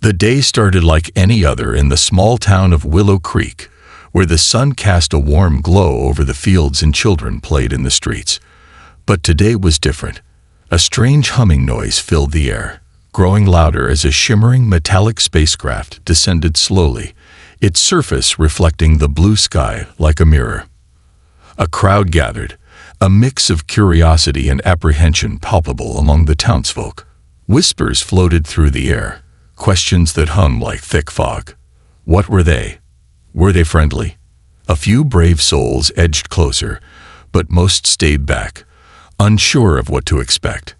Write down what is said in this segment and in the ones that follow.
The day started like any other in the small town of Willow Creek, where the sun cast a warm glow over the fields and children played in the streets. But today was different. A strange humming noise filled the air, growing louder as a shimmering metallic spacecraft descended slowly, its surface reflecting the blue sky like a mirror. A crowd gathered, a mix of curiosity and apprehension palpable among the townsfolk. Whispers floated through the air, questions that hung like thick fog. What were they? Were they friendly? A few brave souls edged closer, but most stayed back, unsure of what to expect.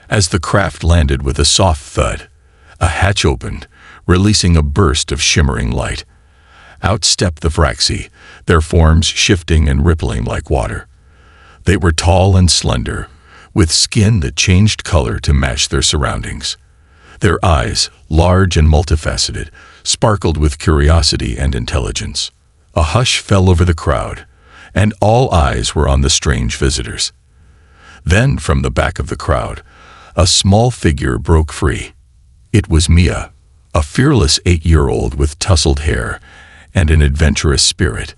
As the craft landed with a soft thud, a hatch opened, releasing a burst of shimmering light. Out stepped the Vraxi, their forms shifting and rippling like water. They were tall and slender, with skin that changed color to match their surroundings. Their eyes, large and multifaceted, sparkled with curiosity and intelligence. A hush fell over the crowd, and all eyes were on the strange visitors. Then, from the back of the crowd, a small figure broke free. It was Mia, a fearless 8-year-old with tousled hair and an adventurous spirit.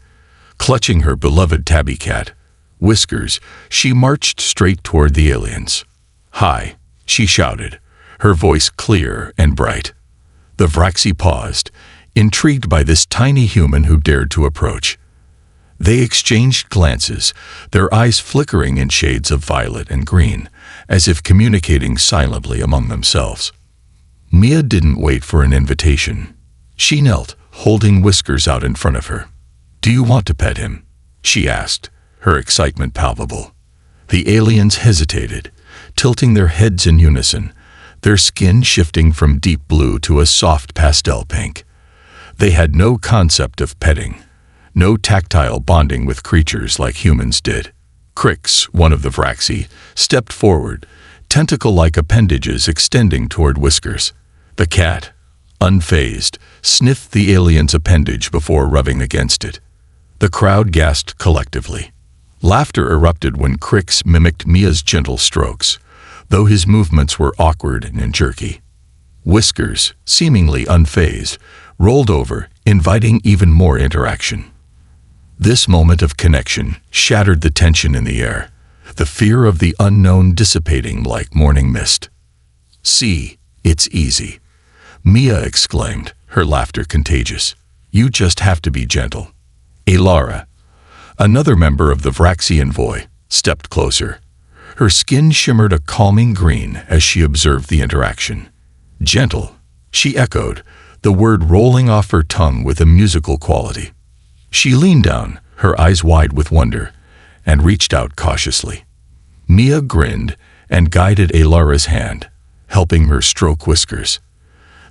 Clutching her beloved tabby cat, Whiskers, she marched straight toward the aliens. "Hi," she shouted, her voice clear and bright. The Vraxi paused, intrigued by this tiny human who dared to approach. They exchanged glances, their eyes flickering in shades of violet and green, as if communicating silently among themselves. Mia didn't wait for an invitation. She knelt, holding Whiskers out in front of her. "Do you want to pet him?" she asked, her excitement palpable. The aliens hesitated, tilting their heads in unison, their skin shifting from deep blue to a soft pastel pink. They had no concept of petting, no tactile bonding with creatures like humans did. Crix, one of the Vraxi, stepped forward, tentacle-like appendages extending toward Whiskers. The cat, unfazed, sniffed the alien's appendage before rubbing against it. The crowd gasped collectively. Laughter erupted when Crix mimicked Mia's gentle strokes, though his movements were awkward and jerky. Whiskers, seemingly unfazed, rolled over, inviting even more interaction. This moment of connection shattered the tension in the air, the fear of the unknown dissipating like morning mist. "See, it's easy," Mia exclaimed, her laughter contagious. "You just have to be gentle." Alara, another member of the Vraxi envoy, stepped closer. Her skin shimmered a calming green as she observed the interaction. "Gentle," she echoed, the word rolling off her tongue with a musical quality. She leaned down, her eyes wide with wonder, and reached out cautiously. Mia grinned and guided Alara's hand, helping her stroke Whiskers.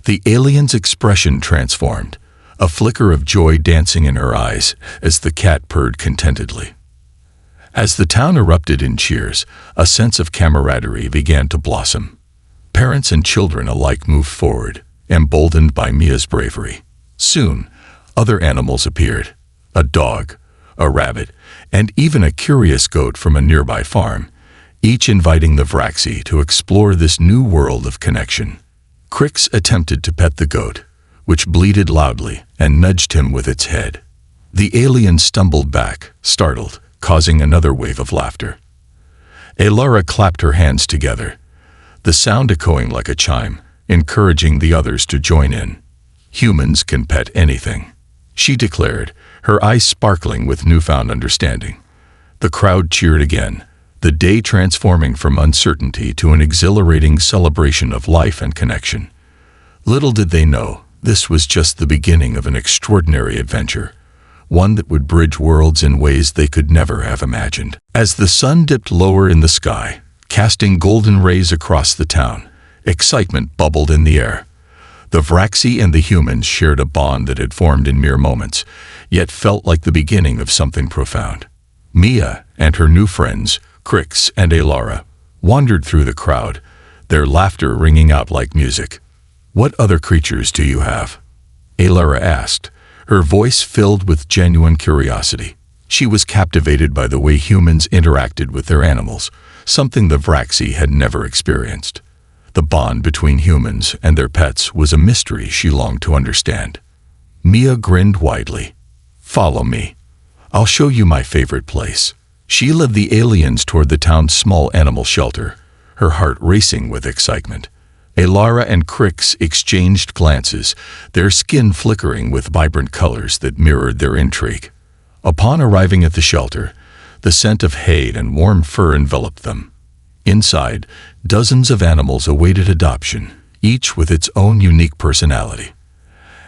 The alien's expression transformed, a flicker of joy dancing in her eyes as the cat purred contentedly. As the town erupted in cheers, a sense of camaraderie began to blossom. Parents and children alike moved forward, emboldened by Mia's bravery. Soon, other animals appeared: a dog, a rabbit, and even a curious goat from a nearby farm, each inviting the Vraxi to explore this new world of connection. Crix attempted to pet the goat, which bleated loudly and nudged him with its head. The alien stumbled back, startled, causing another wave of laughter. Alara clapped her hands together, the sound echoing like a chime, encouraging the others to join in. "Humans can pet anything," she declared, her eyes sparkling with newfound understanding. The crowd cheered again, the day transforming from uncertainty to an exhilarating celebration of life and connection. Little did they know, this was just the beginning of an extraordinary adventure, one that would bridge worlds in ways they could never have imagined. As the sun dipped lower in the sky, casting golden rays across the town, excitement bubbled in the air. The Vraxi and the humans shared a bond that had formed in mere moments, yet felt like the beginning of something profound. Mia and her new friends, Crix and Alara, wandered through the crowd, their laughter ringing out like music. "What other creatures do you have?" Alara asked, her voice filled with genuine curiosity. She was captivated by the way humans interacted with their animals, something the Vraxi had never experienced. The bond between humans and their pets was a mystery she longed to understand. Mia grinned widely. "Follow me. I'll show you my favorite place." She led the aliens toward the town's small animal shelter, her heart racing with excitement. Alara and Crix exchanged glances, their skin flickering with vibrant colors that mirrored their intrigue. Upon arriving at the shelter, the scent of hay and warm fur enveloped them. Inside, dozens of animals awaited adoption, each with its own unique personality.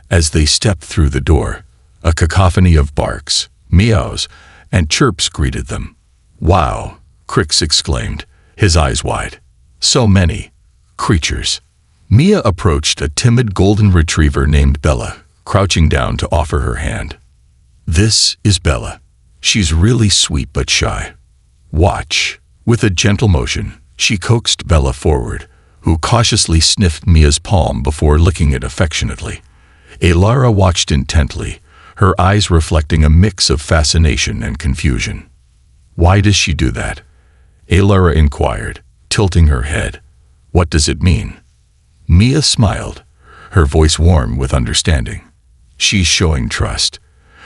As they stepped through the door, a cacophony of barks, meows, and chirps greeted them. "Wow!" Crix exclaimed, his eyes wide. "So many creatures." Mia approached a timid golden retriever named Bella, crouching down to offer her hand. "This is Bella. She's really sweet but shy. Watch." With a gentle motion, she coaxed Bella forward, who cautiously sniffed Mia's palm before licking it affectionately. Alara watched intently, her eyes reflecting a mix of fascination and confusion. "Why does she do that?" Alara inquired, tilting her head. "What does it mean?" Mia smiled, her voice warm with understanding. "She's showing trust.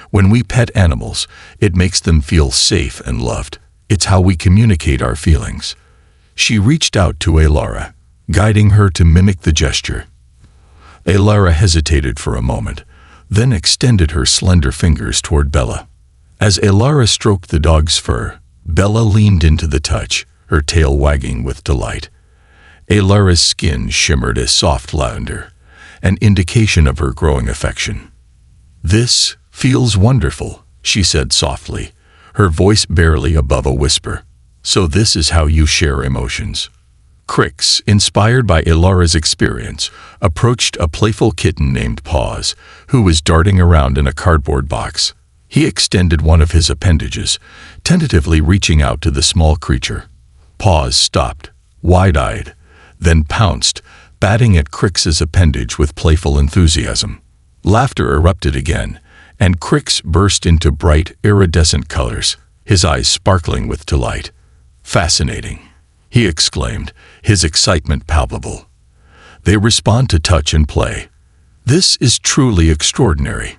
When we pet animals, it makes them feel safe and loved. It's how we communicate our feelings." She reached out to Alara, guiding her to mimic the gesture. Alara hesitated for a moment, then extended her slender fingers toward Bella. As Alara stroked the dog's fur, Bella leaned into the touch, her tail wagging with delight. Alara's skin shimmered as soft lavender, an indication of her growing affection. "This feels wonderful," she said softly, her voice barely above a whisper. "So this is how you share emotions." Crix, inspired by Alara's experience, approached a playful kitten named Paws, who was darting around in a cardboard box. He extended one of his appendages, tentatively reaching out to the small creature. Paws stopped, wide-eyed, then pounced, batting at Crix's appendage with playful enthusiasm. Laughter erupted again, and Crix burst into bright, iridescent colors, his eyes sparkling with delight. "Fascinating," he exclaimed, his excitement palpable. "They respond to touch and play. This is truly extraordinary."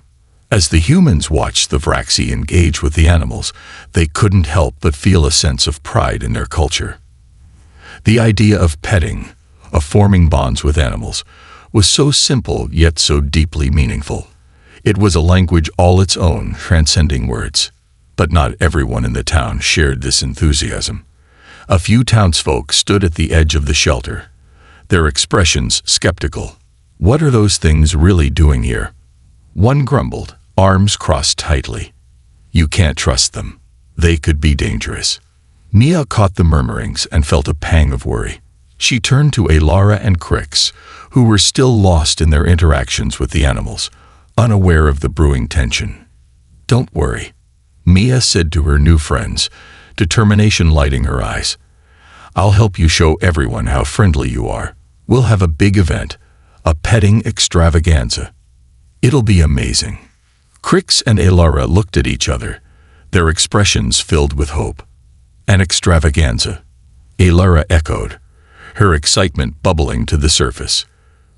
As the humans watched the Vraxi engage with the animals, they couldn't help but feel a sense of pride in their culture. The idea of petting, of forming bonds with animals, was so simple yet so deeply meaningful. It was a language all its own, transcending words. But not everyone in the town shared this enthusiasm. A few townsfolk stood at the edge of the shelter, their expressions skeptical. "What are those things really doing here?" One grumbled, arms crossed tightly. "You can't trust them. They could be dangerous." Mia caught the murmurings and felt a pang of worry. She turned to Alara and Crix, who were still lost in their interactions with the animals, unaware of the brewing tension. "Don't worry," Mia said to her new friends, determination lighting her eyes. "I'll help you show everyone how friendly you are. We'll have a big event, a petting extravaganza. It'll be amazing." Crix and Alara looked at each other, their expressions filled with hope. "An extravaganza," Alara echoed, her excitement bubbling to the surface.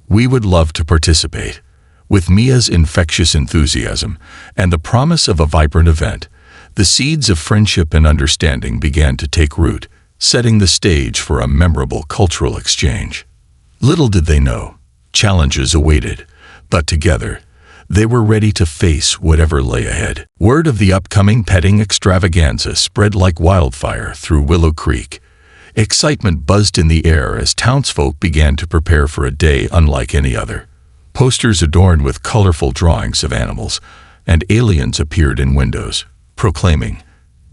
"We would love to participate." With Mia's infectious enthusiasm and the promise of a vibrant event, the seeds of friendship and understanding began to take root, setting the stage for a memorable cultural exchange. Little did they know, challenges awaited, but together, they were ready to face whatever lay ahead. Word of the upcoming petting extravaganza spread like wildfire through Willow Creek. Excitement buzzed in the air as townsfolk began to prepare for a day unlike any other. Posters adorned with colorful drawings of animals and aliens appeared in windows, proclaiming,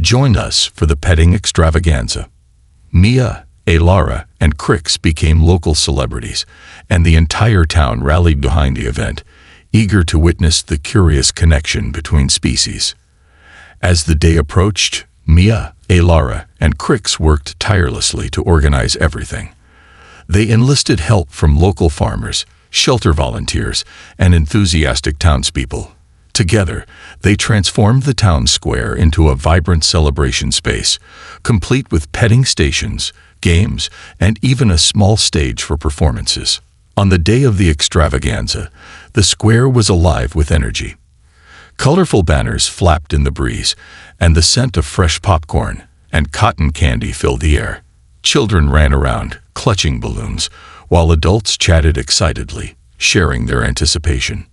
"Join us for the petting extravaganza." Mia, Alara, and Crix became local celebrities, and the entire town rallied behind the event, eager to witness the curious connection between species. As the day approached, Mia, Alara, and Crix worked tirelessly to organize everything. They enlisted help from local farmers, shelter volunteers, and enthusiastic townspeople. Together, they transformed the town square into a vibrant celebration space, complete with petting stations, games, and even a small stage for performances. On the day of the extravaganza, the square was alive with energy. Colorful banners flapped in the breeze, and the scent of fresh popcorn and cotton candy filled the air. Children ran around, clutching balloons, while adults chatted excitedly, sharing their anticipation.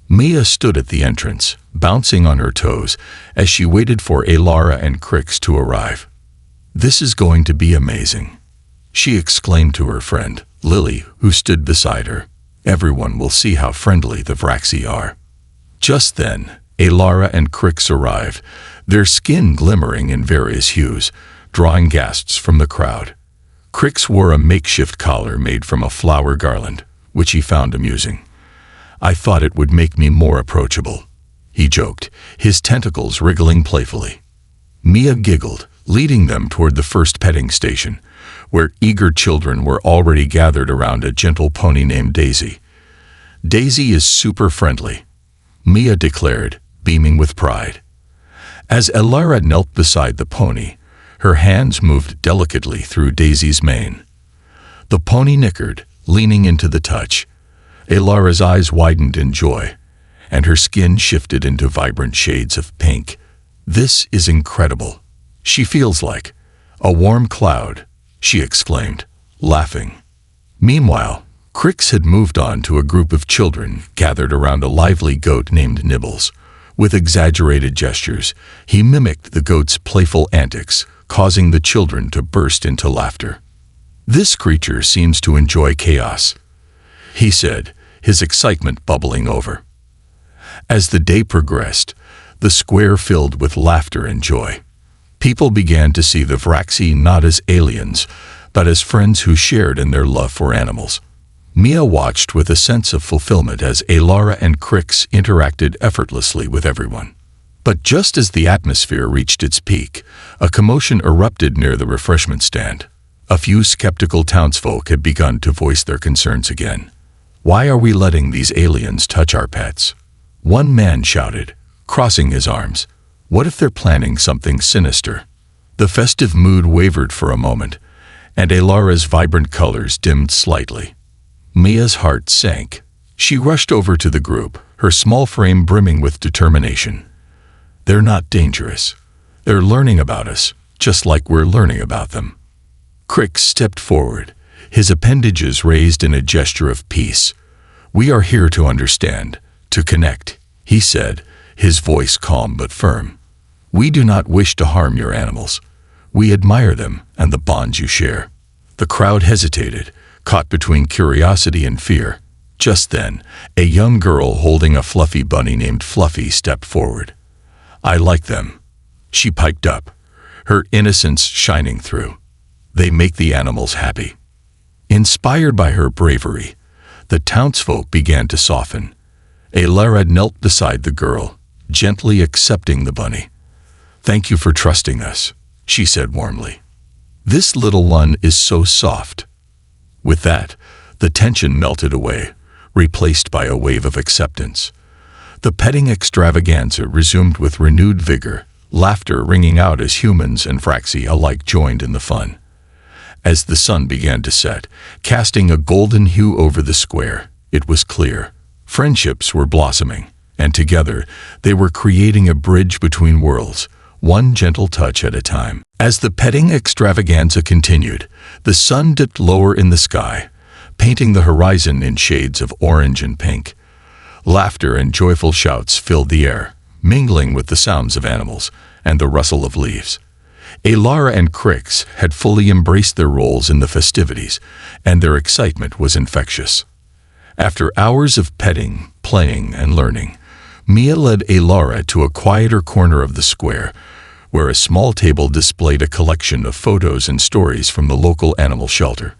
Mia stood at the entrance, bouncing on her toes as she waited for Alara and Crix to arrive. "This is going to be amazing," she exclaimed to her friend, Lily, who stood beside her. "Everyone will see how friendly the Vraxi are." Just then, Alara and Crix arrived, their skin glimmering in various hues, drawing gasps from the crowd. Crix wore a makeshift collar made from a flower garland, which he found amusing. "I thought it would make me more approachable," he joked, his tentacles wriggling playfully. Mia giggled, leading them toward the first petting station, where eager children were already gathered around a gentle pony named Daisy. "Daisy is super friendly," Mia declared, beaming with pride. As Alara knelt beside the pony, her hands moved delicately through Daisy's mane. The pony nickered, leaning into the touch. Alara's eyes widened in joy, and her skin shifted into vibrant shades of pink. "This is incredible. She feels like a warm cloud," she exclaimed, laughing. Meanwhile, Crix had moved on to a group of children gathered around a lively goat named Nibbles. With exaggerated gestures, he mimicked the goat's playful antics, causing the children to burst into laughter. "This creature seems to enjoy chaos," he said, his excitement bubbling over. As the day progressed, the square filled with laughter and joy. People began to see the Vraxi not as aliens, but as friends who shared in their love for animals. Mia watched with a sense of fulfillment as Alara and Crix interacted effortlessly with everyone. But just as the atmosphere reached its peak, a commotion erupted near the refreshment stand. A few skeptical townsfolk had begun to voice their concerns again. "Why are we letting these aliens touch our pets?" One man shouted, crossing his arms. "What if they're planning something sinister?" The festive mood wavered for a moment, and Alara's vibrant colors dimmed slightly. Mia's heart sank. She rushed over to the group, her small frame brimming with determination. "They're not dangerous. They're learning about us, just like we're learning about them." Crix stepped forward, his appendages raised in a gesture of peace. "We are here to understand, to connect," he said, his voice calm but firm. "We do not wish to harm your animals. We admire them and the bonds you share." The crowd hesitated, caught between curiosity and fear. Just then, a young girl holding a fluffy bunny named Fluffy stepped forward. "I like them," she piped up, her innocence shining through. "They make the animals happy." Inspired by her bravery, the townsfolk began to soften. Alara knelt beside the girl, gently accepting the bunny. "Thank you for trusting us," she said warmly. "This little one is so soft." With that, the tension melted away, replaced by a wave of acceptance. The petting extravaganza resumed with renewed vigor, laughter ringing out as humans and Vraxi alike joined in the fun. As the sun began to set, casting a golden hue over the square, it was clear. Friendships were blossoming, and together they were creating a bridge between worlds, one gentle touch at a time. As the petting extravaganza continued, the sun dipped lower in the sky, painting the horizon in shades of orange and pink. Laughter and joyful shouts filled the air, mingling with the sounds of animals and the rustle of leaves. Alara and Crix had fully embraced their roles in the festivities, and their excitement was infectious. After hours of petting, playing, and learning, Mia led Alara to a quieter corner of the square, where a small table displayed a collection of photos and stories from the local animal shelter.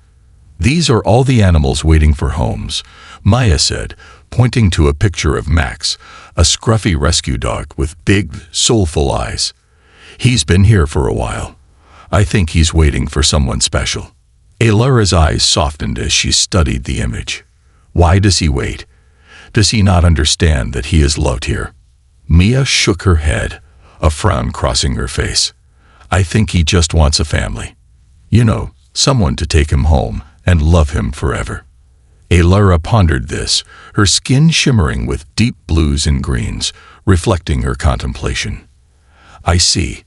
"These are all the animals waiting for homes," Maya said, pointing to a picture of Max, a scruffy rescue dog with big, soulful eyes. "He's been here for a while. I think he's waiting for someone special." Alara's eyes softened as she studied the image. Why does he wait? Does he not understand that he is loved here? Mia shook her head, a frown crossing her face. "I think he just wants a family. You know, someone to take him home and love him forever. Alara pondered this, her skin shimmering with deep blues and greens, reflecting her contemplation. I see.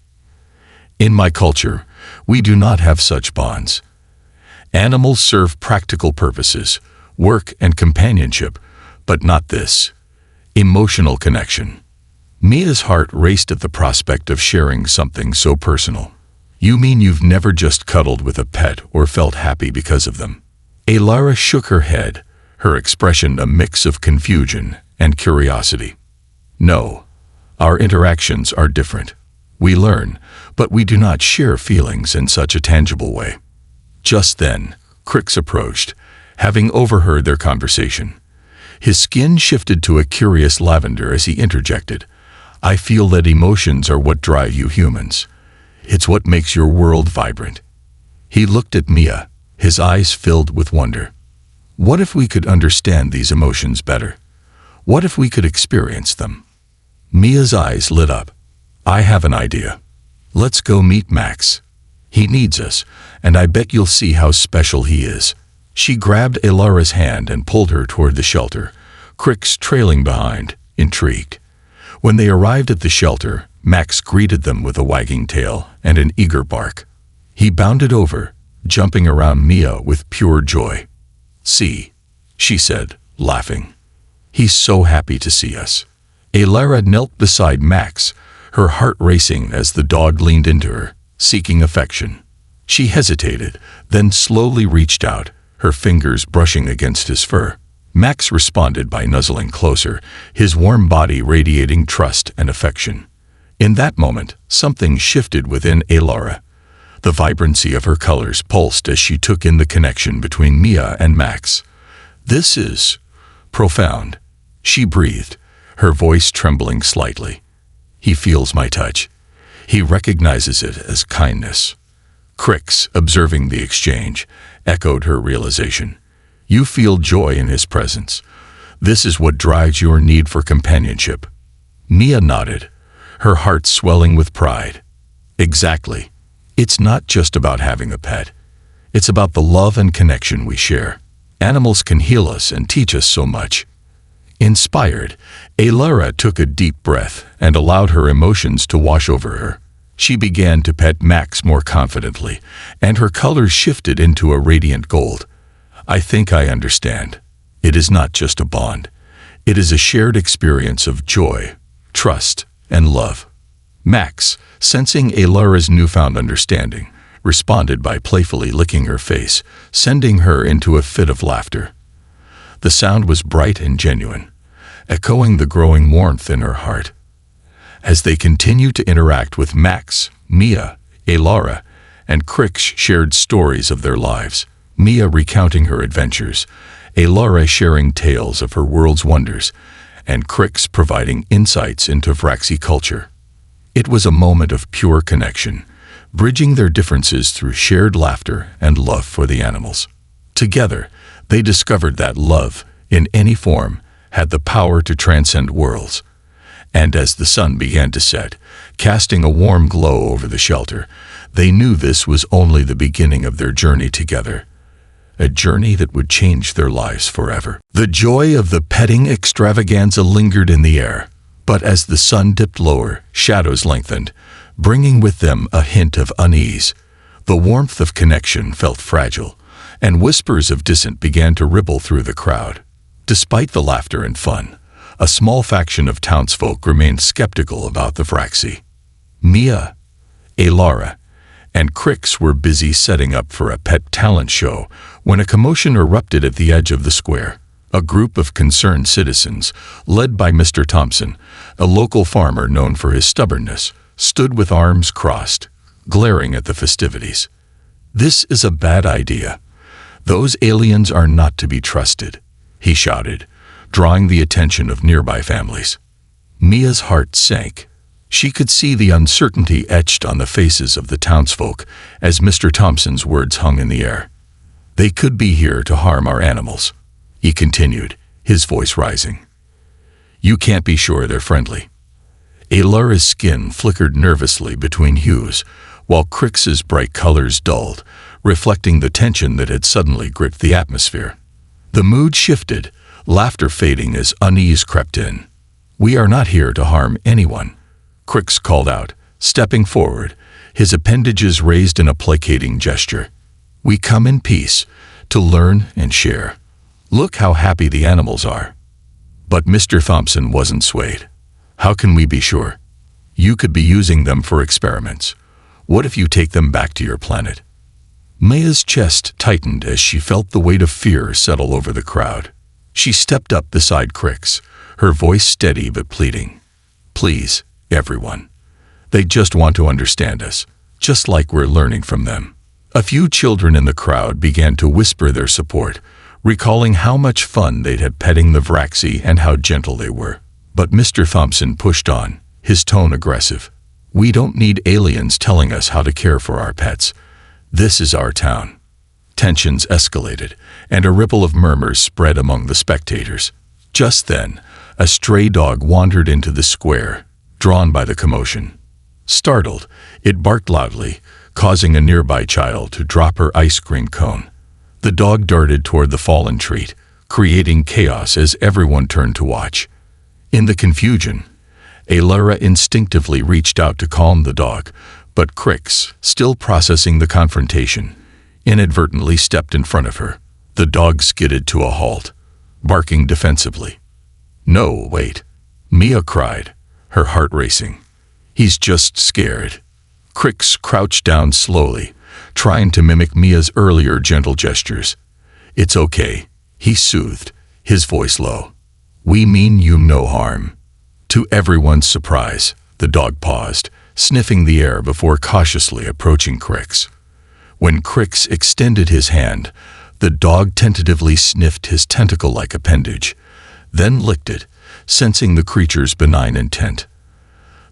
In my culture, we do not have such bonds. Animals serve practical purposes, work and companionship, but not this. Emotional connection. Mia's heart raced at the prospect of sharing something so personal. You mean you've never just cuddled with a pet or felt happy because of them? Alara shook her head, her expression a mix of confusion and curiosity. No, our interactions are different. We learn, but we do not share feelings in such a tangible way. Just then, Crix approached, having overheard their conversation. His skin shifted to a curious lavender as he interjected, I feel that emotions are what drive you humans. It's what makes your world vibrant. He looked at Mia, his eyes filled with wonder. What if we could understand these emotions better? What if we could experience them? Mia's eyes lit up. I have an idea. Let's go meet Max. He needs us, and I bet you'll see how special he is. She grabbed Alara's hand and pulled her toward the shelter, Crix trailing behind, intrigued. When they arrived at the shelter, Max greeted them with a wagging tail and an eager bark. He bounded over, jumping around Mia with pure joy. See, she said, laughing. He's so happy to see us. Alara knelt beside Max, her heart racing as the dog leaned into her, seeking affection. She hesitated, then slowly reached out, her fingers brushing against his fur. Max responded by nuzzling closer, his warm body radiating trust and affection. In that moment, something shifted within Alara. The vibrancy of her colors pulsed as she took in the connection between Mia and Max. This is profound, she breathed, her voice trembling slightly. He feels my touch. He recognizes it as kindness. Crix, observing the exchange, echoed her realization. You feel joy in his presence. This is what drives your need for companionship. Mia nodded, her heart swelling with pride. Exactly. It's not just about having a pet. It's about the love and connection we share. Animals can heal us and teach us so much. Inspired, Alara took a deep breath and allowed her emotions to wash over her. She began to pet Max more confidently, and her colors shifted into a radiant gold. I think I understand. It is not just a bond. It is a shared experience of joy, trust, and love. Max, sensing Alara's newfound understanding, responded by playfully licking her face, sending her into a fit of laughter. The sound was bright and genuine, echoing the growing warmth in her heart. As they continued to interact with Max, Mia, Alara, and Crix shared stories of their lives, Mia recounting her adventures, Alara sharing tales of her world's wonders, and Crix providing insights into Vraxi culture. It was a moment of pure connection, bridging their differences through shared laughter and love for the animals. Together, they discovered that love, in any form, had the power to transcend worlds. And as the sun began to set, casting a warm glow over the shelter, they knew this was only the beginning of their journey together. A journey that would change their lives forever. The joy of the petting extravaganza lingered in the air, but as the sun dipped lower, shadows lengthened, bringing with them a hint of unease. The warmth of connection felt fragile, and whispers of dissent began to ripple through the crowd. Despite the laughter and fun, a small faction of townsfolk remained skeptical about the Vraxi. Mia, Alara, and Crix were busy setting up for a pet talent show when a commotion erupted at the edge of the square. A group of concerned citizens, led by Mr. Thompson, a local farmer known for his stubbornness, stood with arms crossed, glaring at the festivities. This is a bad idea. Those aliens are not to be trusted, he shouted, drawing the attention of nearby families. Mia's heart sank. She could see the uncertainty etched on the faces of the townsfolk as Mr. Thompson's words hung in the air. They could be here to harm our animals, he continued, his voice rising. You can't be sure they're friendly. Alara's skin flickered nervously between hues, while Crix's bright colors dulled, reflecting the tension that had suddenly gripped the atmosphere. The mood shifted, laughter fading as unease crept in. "We are not here to harm anyone," Crix called out, stepping forward, his appendages raised in a placating gesture. "We come in peace, to learn and share. Look how happy the animals are." But Mr. Thompson wasn't swayed. "How can we be sure? You could be using them for experiments. What if you take them back to your planet?" Maya's chest tightened as she felt the weight of fear settle over the crowd. She stepped up beside Crix, her voice steady but pleading. "Please, everyone. They just want to understand us, just like we're learning from them." A few children in the crowd began to whisper their support, recalling how much fun they'd had petting the Vraxi and how gentle they were. But Mr. Thompson pushed on, his tone aggressive. "We don't need aliens telling us how to care for our pets. This is our town." Tensions escalated, and a ripple of murmurs spread among the spectators. Just then, a stray dog wandered into the square, drawn by the commotion. Startled, it barked loudly, causing a nearby child to drop her ice cream cone. The dog darted toward the fallen treat, creating chaos as everyone turned to watch. In the confusion, Alara instinctively reached out to calm the dog, but Crix, still processing the confrontation, inadvertently stepped in front of her. The dog skidded to a halt, barking defensively. "No, wait," Mia cried, her heart racing. "He's just scared." Crix crouched down slowly, trying to mimic Mia's earlier gentle gestures. "It's okay," he soothed, his voice low. "We mean you no harm." To everyone's surprise, the dog paused, sniffing the air before cautiously approaching Crix. When Crix extended his hand, the dog tentatively sniffed his tentacle-like appendage, then licked it, sensing the creature's benign intent.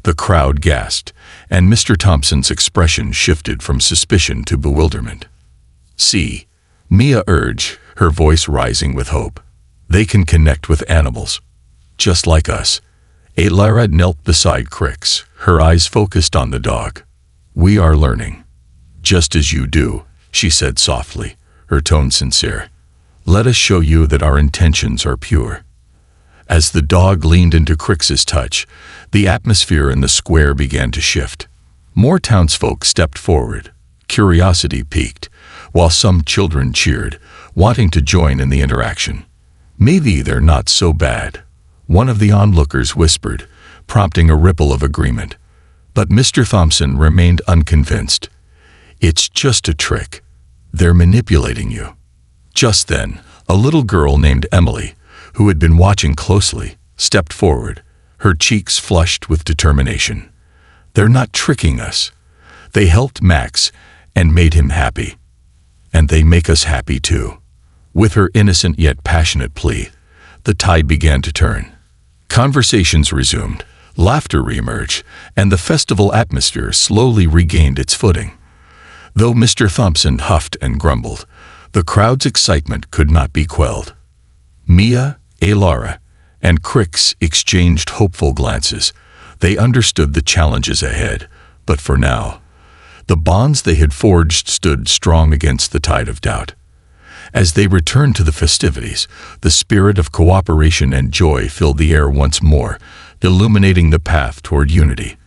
The crowd gasped, and Mr. Thompson's expression shifted from suspicion to bewilderment. "See," Mia urged, her voice rising with hope. "They can connect with animals, just like us." Alara knelt beside Crix, her eyes focused on the dog. "We are learning. Just as you do," she said softly, her tone sincere. "Let us show you that our intentions are pure." As the dog leaned into Crix's touch, the atmosphere in the square began to shift. More townsfolk stepped forward, curiosity piqued, while some children cheered, wanting to join in the interaction. "Maybe they're not so bad," one of the onlookers whispered, prompting a ripple of agreement. But Mr. Thompson remained unconvinced. "It's just a trick. They're manipulating you." Just then, a little girl named Emily, who had been watching closely, stepped forward, her cheeks flushed with determination. "They're not tricking us. They helped Max and made him happy. And they make us happy too." With her innocent yet passionate plea, the tide began to turn. Conversations resumed, laughter reemerged, and the festival atmosphere slowly regained its footing. Though Mr. Thompson huffed and grumbled, the crowd's excitement could not be quelled. Mia, Alara, and Crix exchanged hopeful glances. They understood the challenges ahead, but for now, the bonds they had forged stood strong against the tide of doubt. As they returned to the festivities, the spirit of cooperation and joy filled the air once more, illuminating the path toward unity.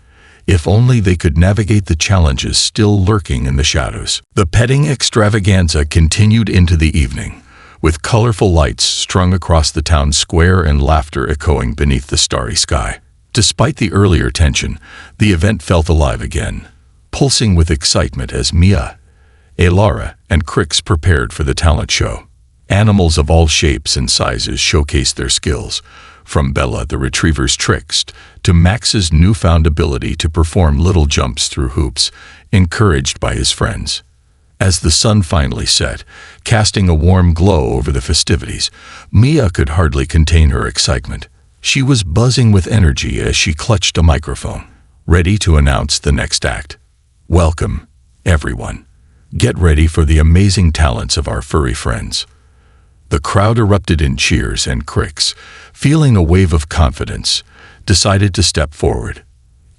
If only they could navigate the challenges still lurking in the shadows. The petting extravaganza continued into the evening, with colorful lights strung across the town square and laughter echoing beneath the starry sky. Despite the earlier tension, the event felt alive again, pulsing with excitement as Mia, Alara, and Crix prepared for the talent show. Animals of all shapes and sizes showcased their skills, from Bella the retriever's tricks to Max's newfound ability to perform little jumps through hoops, encouraged by his friends. As the sun finally set, casting a warm glow over the festivities, Mia could hardly contain her excitement. She was buzzing with energy as she clutched a microphone, ready to announce the next act. "Welcome, everyone. Get ready for the amazing talents of our furry friends." The crowd erupted in cheers, and Crix, feeling a wave of confidence, decided to step forward.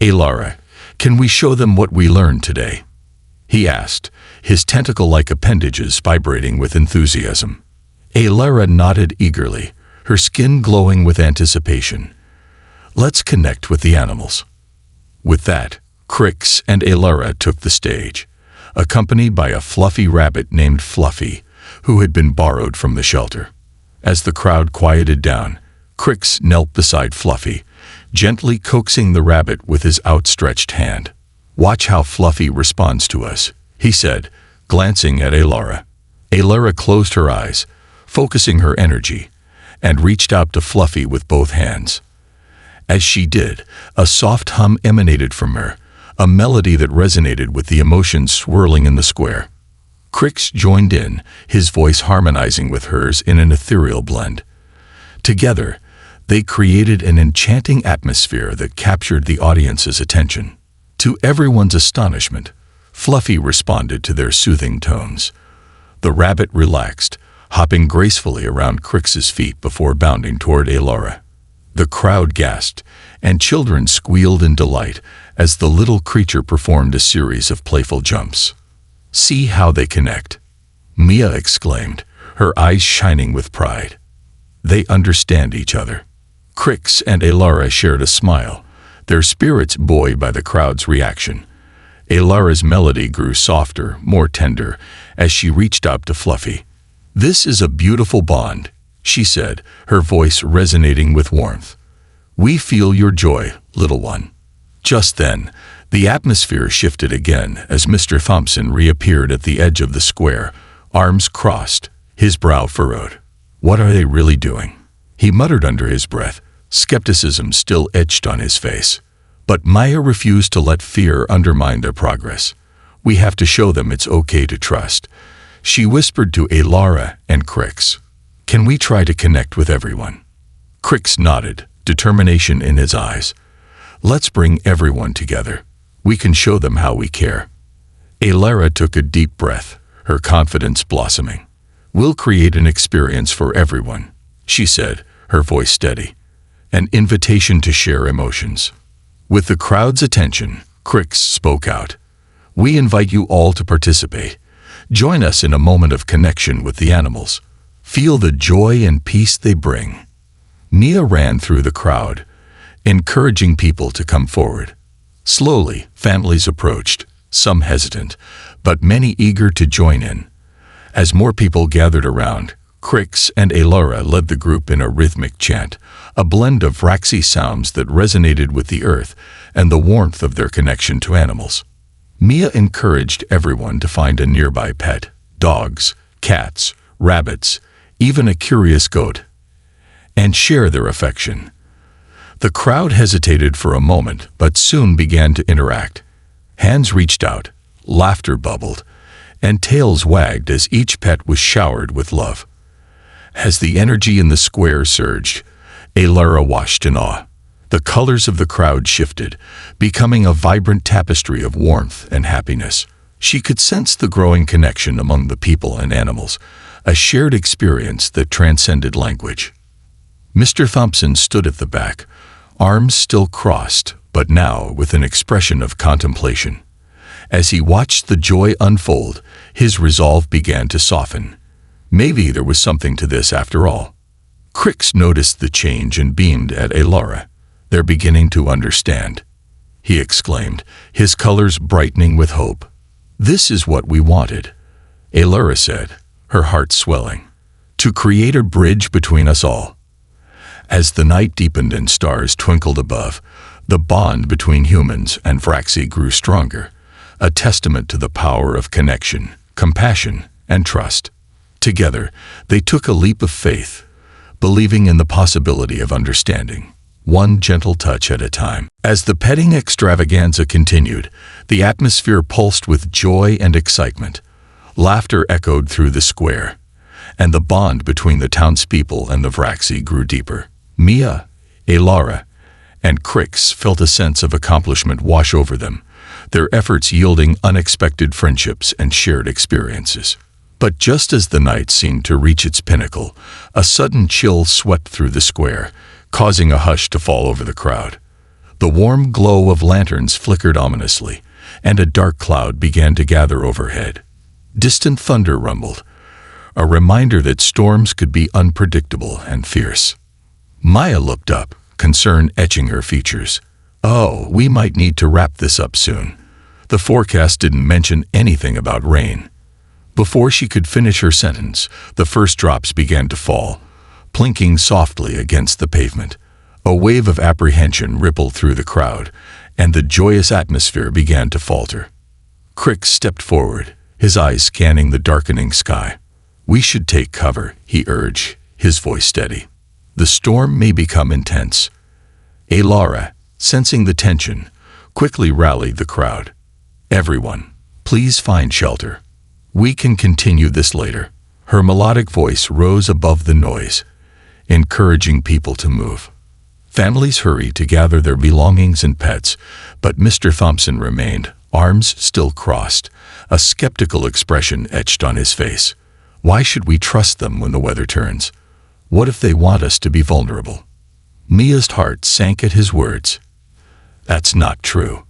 "Alara, can we show them what we learned today?" he asked, his tentacle-like appendages vibrating with enthusiasm. Alara nodded eagerly, her skin glowing with anticipation. Let's connect with the animals. With that, Crix and Alara took the stage, accompanied by a fluffy rabbit named Fluffy, who had been borrowed from the shelter. As the crowd quieted down, Crix knelt beside Fluffy, gently coaxing the rabbit with his outstretched hand. "Watch how Fluffy responds to us," he said, glancing at Alara. Alara closed her eyes, focusing her energy, and reached out to Fluffy with both hands. As she did, a soft hum emanated from her, a melody that resonated with the emotions swirling in the square. Crix joined in, his voice harmonizing with hers in an ethereal blend. Together, they created an enchanting atmosphere that captured the audience's attention. To everyone's astonishment, Fluffy responded to their soothing tones. The rabbit relaxed, hopping gracefully around Crix's feet before bounding toward Alara. The crowd gasped, and children squealed in delight as the little creature performed a series of playful jumps. "See how they connect," Mia exclaimed, her eyes shining with pride. "They understand each other." Crix and Alara shared a smile, their spirits buoyed by the crowd's reaction. Alara's melody grew softer, more tender, as she reached up to Fluffy. "This is a beautiful bond," she said, her voice resonating with warmth. "We feel your joy, little one." Just then, the atmosphere shifted again as Mr. Thompson reappeared at the edge of the square, arms crossed, his brow furrowed. "What are they really doing?" he muttered under his breath, skepticism still etched on his face. But Maya refused to let fear undermine their progress. "We have to show them it's okay to trust," she whispered to Alara and Crix. "Can we try to connect with everyone?" Crix nodded, determination in his eyes. "Let's bring everyone together. We can show them how we care." Alara took a deep breath, her confidence blossoming. "We'll create an experience for everyone," she said, her voice steady. "An invitation to share emotions." With the crowd's attention, Crix spoke out. "We invite you all to participate. Join us in a moment of connection with the animals. Feel the joy and peace they bring." Mia ran through the crowd, encouraging people to come forward. Slowly, families approached, some hesitant, but many eager to join in. As more people gathered around, Crix and Alara led the group in a rhythmic chant, a blend of raxy sounds that resonated with the earth and the warmth of their connection to animals. Mia encouraged everyone to find a nearby pet, dogs, cats, rabbits, even a curious goat, and share their affection. The crowd hesitated for a moment, but soon began to interact. Hands reached out, laughter bubbled, and tails wagged as each pet was showered with love. As the energy in the square surged, Alara watched in awe. The colors of the crowd shifted, becoming a vibrant tapestry of warmth and happiness. She could sense the growing connection among the people and animals, a shared experience that transcended language. Mr. Thompson stood at the back, arms still crossed, but now with an expression of contemplation. As he watched the joy unfold, his resolve began to soften. Maybe there was something to this after all. Crix noticed the change and beamed at Alara. "They're beginning to understand," he exclaimed, his colors brightening with hope. "This is what we wanted," Alara said, her heart swelling. "To create a bridge between us all." As the night deepened and stars twinkled above, the bond between humans and Vraxi grew stronger, a testament to the power of connection, compassion, and trust. Together, they took a leap of faith, believing in the possibility of understanding, one gentle touch at a time. As the petting extravaganza continued, the atmosphere pulsed with joy and excitement. Laughter echoed through the square, and the bond between the townspeople and the Vraxi grew deeper. Mia, Alara, and Crix felt a sense of accomplishment wash over them, their efforts yielding unexpected friendships and shared experiences. But just as the night seemed to reach its pinnacle, a sudden chill swept through the square, causing a hush to fall over the crowd. The warm glow of lanterns flickered ominously, and a dark cloud began to gather overhead. Distant thunder rumbled, a reminder that storms could be unpredictable and fierce. Maya looked up, concern etching her features. "Oh, we might need to wrap this up soon." The forecast didn't mention anything about rain. Before she could finish her sentence, the first drops began to fall, plinking softly against the pavement. A wave of apprehension rippled through the crowd, and the joyous atmosphere began to falter. Crick stepped forward, his eyes scanning the darkening sky. "We should take cover," he urged, his voice steady. "The storm may become intense." Alara, sensing the tension, quickly rallied the crowd. "Everyone, please find shelter. We can continue this later." Her melodic voice rose above the noise, encouraging people to move. Families hurried to gather their belongings and pets, but Mr. Thompson remained, arms still crossed, a skeptical expression etched on his face. "Why should we trust them when the weather turns? What if they want us to be vulnerable?" Mia's heart sank at his words. "That's not true.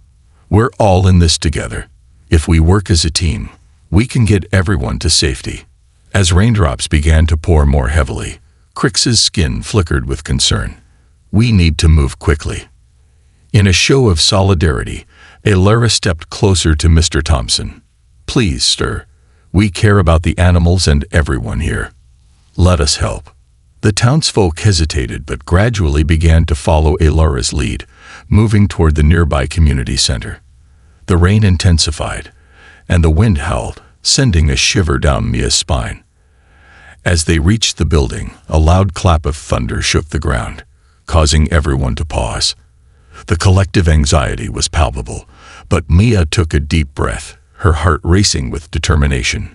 We're all in this together. If we work as a team, we can get everyone to safety." As raindrops began to pour more heavily, Crick's skin flickered with concern. "We need to move quickly." In a show of solidarity, Alara stepped closer to Mr. Thompson. "Please, sir, we care about the animals and everyone here. Let us help." The townsfolk hesitated but gradually began to follow Alara's lead, moving toward the nearby community center. The rain intensified, and the wind howled, sending a shiver down Mia's spine. As they reached the building, a loud clap of thunder shook the ground, causing everyone to pause. The collective anxiety was palpable, but Mia took a deep breath, her heart racing with determination.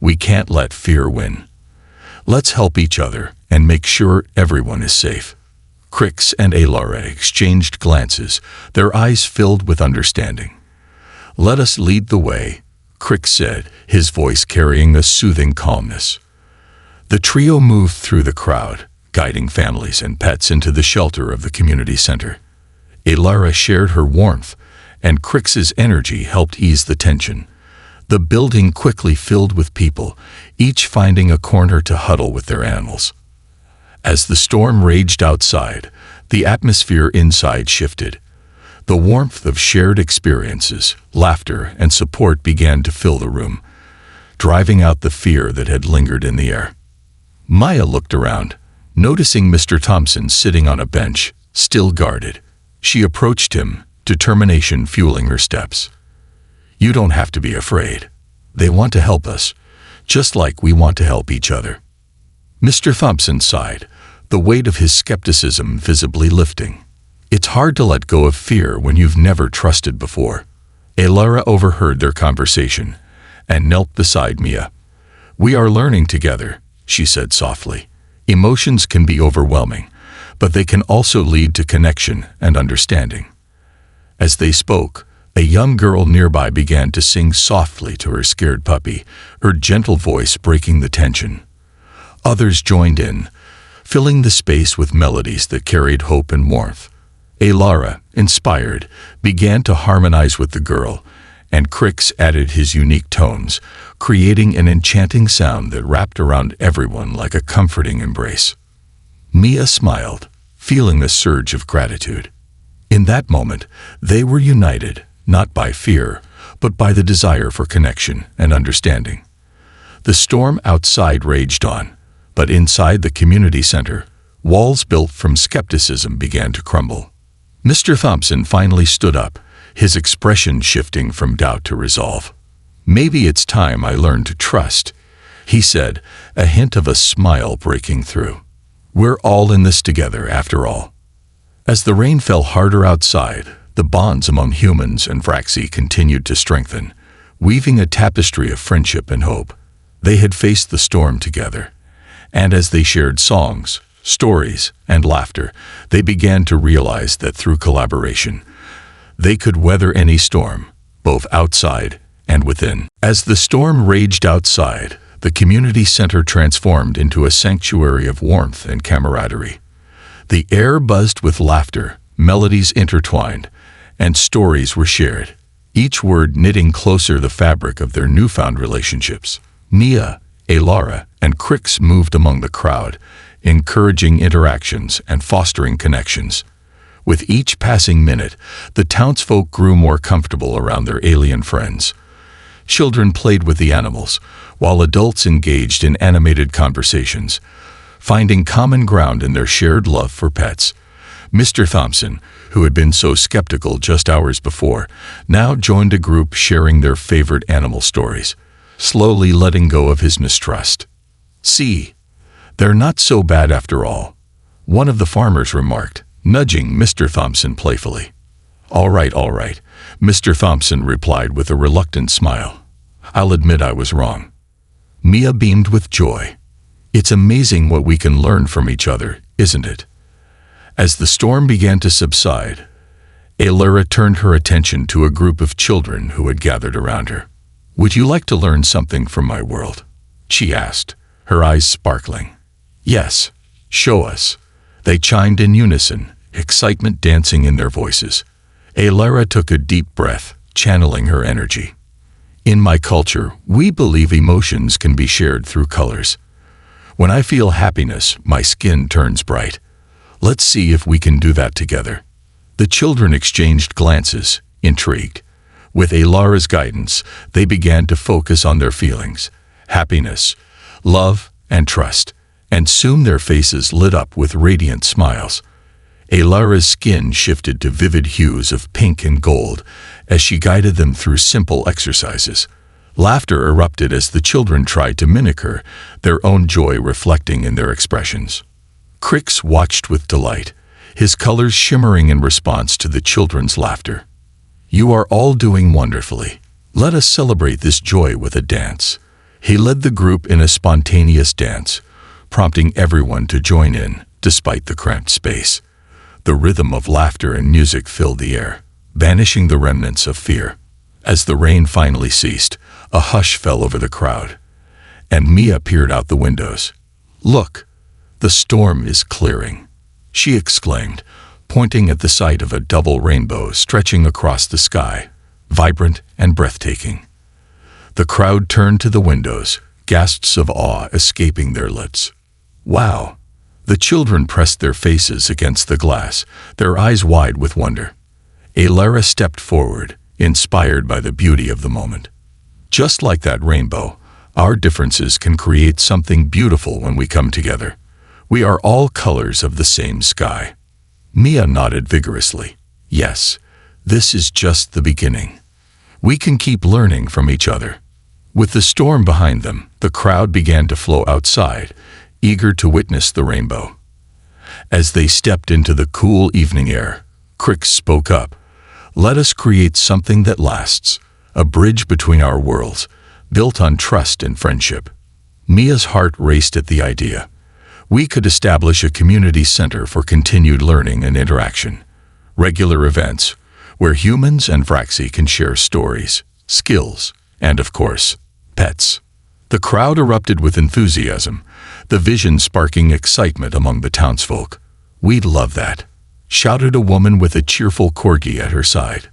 "We can't let fear win. Let's help each other and make sure everyone is safe." Crix and Alara exchanged glances, their eyes filled with understanding. "Let us lead the way," Crix said, his voice carrying a soothing calmness. The trio moved through the crowd, guiding families and pets into the shelter of the community center. Alara shared her warmth, and Crix's energy helped ease the tension. The building quickly filled with people, each finding a corner to huddle with their animals. As the storm raged outside, the atmosphere inside shifted. The warmth of shared experiences, laughter, and support began to fill the room, driving out the fear that had lingered in the air. Maya looked around, noticing Mr. Thompson sitting on a bench, still guarded. She approached him, determination fueling her steps. "You don't have to be afraid. They want to help us, just like we want to help each other." Mr. Thompson sighed, the weight of his skepticism visibly lifting. "It's hard to let go of fear when you've never trusted before." Alara overheard their conversation and knelt beside Mia. "We are learning together," she said softly. "Emotions can be overwhelming, but they can also lead to connection and understanding." As they spoke, a young girl nearby began to sing softly to her scared puppy, her gentle voice breaking the tension. Others joined in, filling the space with melodies that carried hope and warmth. Alara, inspired, began to harmonize with the girl, and Crix added his unique tones, creating an enchanting sound that wrapped around everyone like a comforting embrace. Mia smiled, feeling a surge of gratitude. In that moment, they were united, not by fear, but by the desire for connection and understanding. The storm outside raged on, but inside the community center, walls built from skepticism began to crumble. Mr. Thompson finally stood up, his expression shifting from doubt to resolve. "Maybe it's time I learned to trust," he said, a hint of a smile breaking through. "We're all in this together, after all." As the rain fell harder outside, the bonds among humans and Vraxi continued to strengthen, weaving a tapestry of friendship and hope. They had faced the storm together, and as they shared songs, stories, and laughter, they began to realize that through collaboration, they could weather any storm, both outside and within. As the storm raged outside, the community center transformed into a sanctuary of warmth and camaraderie. The air buzzed with laughter, melodies intertwined, and stories were shared. each word knitting closer the fabric of their newfound relationships. Mia, Alara, and Crix moved among the crowd, encouraging interactions and fostering connections. With each passing minute, the townsfolk grew more comfortable around their alien friends. Children played with the animals, while adults engaged in animated conversations, finding common ground in their shared love for pets. Mr. Thompson, who had been so skeptical just hours before, now joined a group sharing their favorite animal stories, slowly letting go of his mistrust. "See, they're not so bad after all," one of the farmers remarked, nudging Mr. Thompson playfully. All right, Mr. Thompson replied with a reluctant smile. "I'll admit I was wrong." Mia beamed with joy. "It's amazing what we can learn from each other, isn't it?" As the storm began to subside, Alara turned her attention to a group of children who had gathered around her. "Would you like to learn something from my world?" she asked, her eyes sparkling. "Yes, show us," they chimed in unison, excitement dancing in their voices. Alara took a deep breath, channeling her energy. "In my culture, we believe emotions can be shared through colors. When I feel happiness, my skin turns bright. Let's see if we can do that together." The children exchanged glances, intrigued. With Alara's guidance, they began to focus on their feelings, happiness, love, and trust, and soon their faces lit up with radiant smiles. Alara's skin shifted to vivid hues of pink and gold as she guided them through simple exercises. Laughter erupted as the children tried to mimic her, their own joy reflecting in their expressions. Crix watched with delight, his colors shimmering in response to the children's laughter. "You are all doing wonderfully. Let us celebrate this joy with a dance." He led the group in a spontaneous dance, prompting everyone to join in, despite the cramped space. The rhythm of laughter and music filled the air, banishing the remnants of fear. As the rain finally ceased, a hush fell over the crowd, and Mia peered out the windows. "Look, the storm is clearing," she exclaimed, pointing at the sight of a double rainbow stretching across the sky, vibrant and breathtaking. The crowd turned to the windows, gasps of awe escaping their lips. "Wow!" The children pressed their faces against the glass, their eyes wide with wonder. Alara stepped forward, inspired by the beauty of the moment. "Just like that rainbow, our differences can create something beautiful when we come together. We are all colors of the same sky." Mia nodded vigorously. "Yes, this is just the beginning. We can keep learning from each other." With the storm behind them, the crowd began to flow outside, eager to witness the rainbow. As they stepped into the cool evening air, Crix spoke up. "Let us create something that lasts, a bridge between our worlds, built on trust and friendship." Mia's heart raced at the idea. We could establish a community center for continued learning and interaction. Regular events, where humans and Vraxi can share stories, skills, and of course, pets. The crowd erupted with enthusiasm, the vision sparking excitement among the townsfolk. "We'd love that," shouted a woman with a cheerful corgi at her side.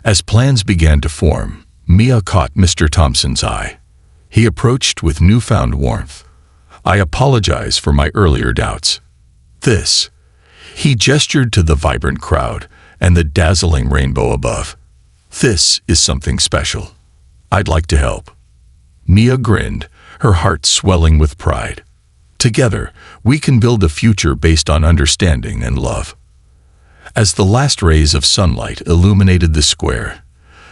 As plans began to form, Mia caught Mr. Thompson's eye. He approached with newfound warmth. "I apologize for my earlier doubts. This," he gestured to the vibrant crowd and the dazzling rainbow above. "This is something special. I'd like to help." Mia grinned, her heart swelling with pride. "Together, we can build a future based on understanding and love." As the last rays of sunlight illuminated the square,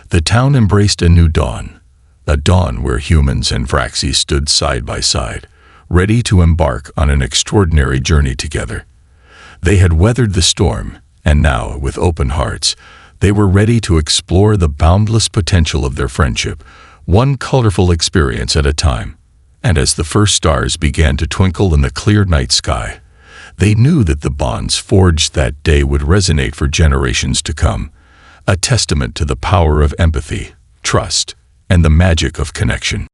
the town embraced a new dawn, a dawn where humans and Vraxi stood side by side, ready to embark on an extraordinary journey together. They had weathered the storm, and now, with open hearts, they were ready to explore the boundless potential of their friendship, one colorful experience at a time. And as the first stars began to twinkle in the clear night sky, they knew that the bonds forged that day would resonate for generations to come, a testament to the power of empathy, trust, and the magic of connection.